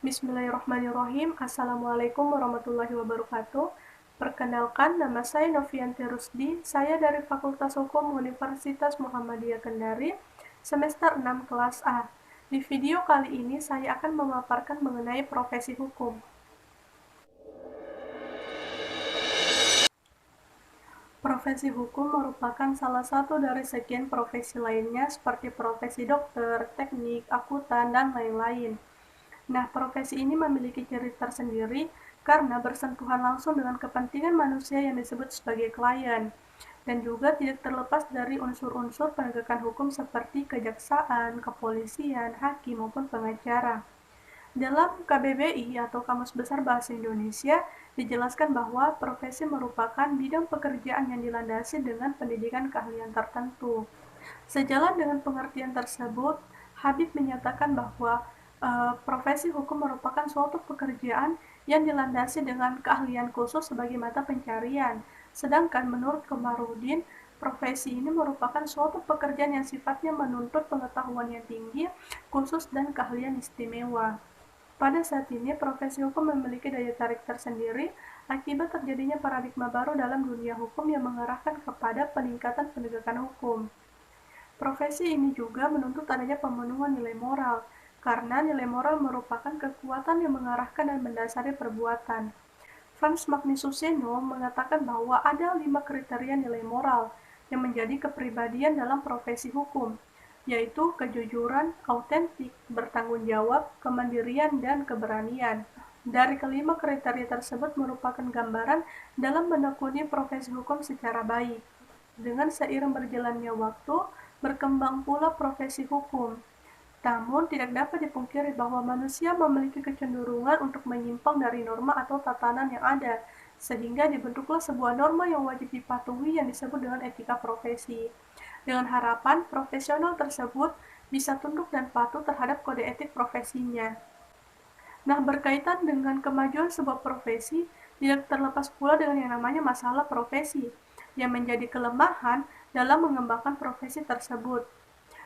Bismillahirrahmanirrahim. Assalamualaikum warahmatullahi wabarakatuh. Perkenalkan, nama saya Novianti Rusdi. Saya dari Fakultas Hukum Universitas Muhammadiyah Kendari, semester 6 kelas A. Di video kali ini saya akan memaparkan mengenai profesi hukum. Profesi hukum merupakan salah satu dari sekian profesi lainnya seperti profesi dokter, teknik, akuntan, dan lain-lain. Nah, profesi ini memiliki ciri tersendiri karena bersentuhan langsung dengan kepentingan manusia yang disebut sebagai klien, dan juga tidak terlepas dari unsur-unsur penegakan hukum seperti kejaksaan, kepolisian, hakim, maupun pengacara. Dalam KBBI atau Kamus Besar Bahasa Indonesia, dijelaskan bahwa profesi merupakan bidang pekerjaan yang dilandasi dengan pendidikan keahlian tertentu. Sejalan dengan pengertian tersebut, Habib menyatakan bahwa profesi hukum merupakan suatu pekerjaan yang dilandasi dengan keahlian khusus sebagai mata pencarian. Sedangkan menurut Komarudin, profesi ini merupakan suatu pekerjaan yang sifatnya menuntut pengetahuan yang tinggi, khusus, dan keahlian istimewa. Pada saat ini, profesi hukum memiliki daya tarik tersendiri akibat terjadinya paradigma baru dalam dunia hukum yang mengarahkan kepada peningkatan penegakan hukum. Profesi ini juga menuntut adanya pemenuhan nilai moral, karena nilai moral merupakan kekuatan yang mengarahkan dan mendasari perbuatan. Frans Magnisuseno mengatakan bahwa ada 5 kriteria nilai moral yang menjadi kepribadian dalam profesi hukum, yaitu kejujuran, autentik, bertanggung jawab, kemandirian, dan keberanian. Dari kelima kriteria tersebut merupakan gambaran dalam menekuni profesi hukum secara baik. Dengan seiring berjalannya waktu, berkembang pula profesi hukum. Namun, tidak dapat dipungkiri bahwa manusia memiliki kecenderungan untuk menyimpang dari norma atau tatanan yang ada, sehingga dibentuklah sebuah norma yang wajib dipatuhi yang disebut dengan etika profesi. Dengan harapan profesional tersebut bisa tunduk dan patuh terhadap kode etik profesinya. Nah, berkaitan dengan kemajuan sebuah profesi, tidak terlepas pula dengan yang namanya masalah profesi, yang menjadi kelemahan dalam mengembangkan profesi tersebut.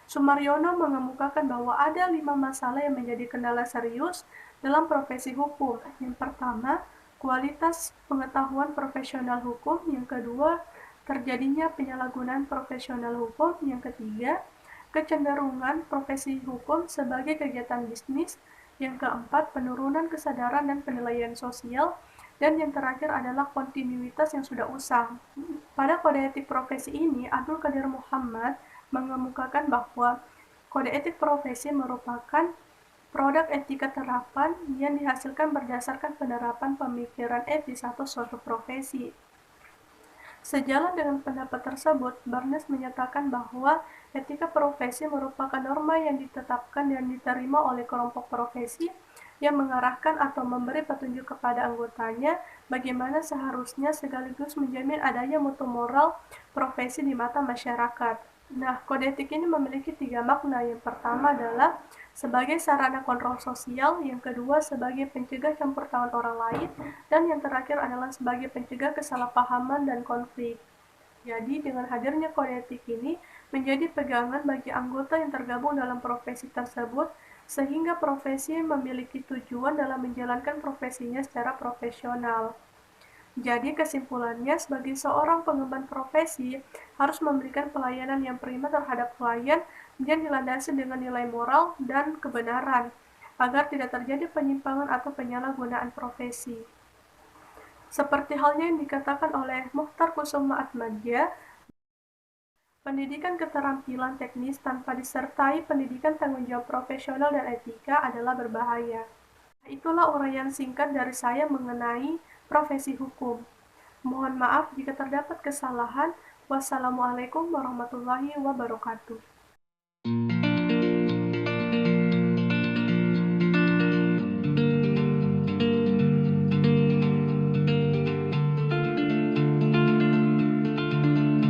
Sumaryono mengemukakan bahwa ada 5 masalah yang menjadi kendala serius dalam profesi hukum. Yang pertama, kualitas pengetahuan profesional hukum. Yang kedua, terjadinya penyalahgunaan profesional hukum. Yang ketiga, kecenderungan profesi hukum sebagai kegiatan bisnis. Yang keempat, penurunan kesadaran dan penilaian sosial. Dan yang terakhir adalah kontinuitas yang sudah usang. Pada kode etik profesi ini, Abdul Qadir Muhammad mengemukakan bahwa kode etik profesi merupakan produk etika terapan yang dihasilkan berdasarkan penerapan pemikiran etis atau suatu profesi. Sejalan dengan pendapat tersebut, Barnes menyatakan bahwa etika profesi merupakan norma yang ditetapkan dan diterima oleh kelompok profesi yang mengarahkan atau memberi petunjuk kepada anggotanya bagaimana seharusnya sekaligus menjamin adanya mutu moral profesi di mata masyarakat. Nah, kode etik ini memiliki 3 makna. Yang pertama adalah sebagai sarana kontrol sosial, yang kedua sebagai pencegah campur tangan orang lain, dan yang terakhir adalah sebagai pencegah kesalahpahaman dan konflik. Jadi, dengan hadirnya kode etik ini menjadi pegangan bagi anggota yang tergabung dalam profesi tersebut, sehingga profesi memiliki tujuan dalam menjalankan profesinya secara profesional. Jadi kesimpulannya, sebagai seorang pengemban profesi harus memberikan pelayanan yang prima terhadap klien yang dilandasi dengan nilai moral dan kebenaran, agar tidak terjadi penyimpangan atau penyalahgunaan profesi. Seperti halnya yang dikatakan oleh Mukhtar Kusuma Atmadja, pendidikan keterampilan teknis tanpa disertai pendidikan tanggung jawab profesional dan etika adalah berbahaya. Itulah uraian singkat dari saya mengenai profesi hukum. Mohon maaf jika terdapat kesalahan. Wassalamualaikum warahmatullahi wabarakatuh.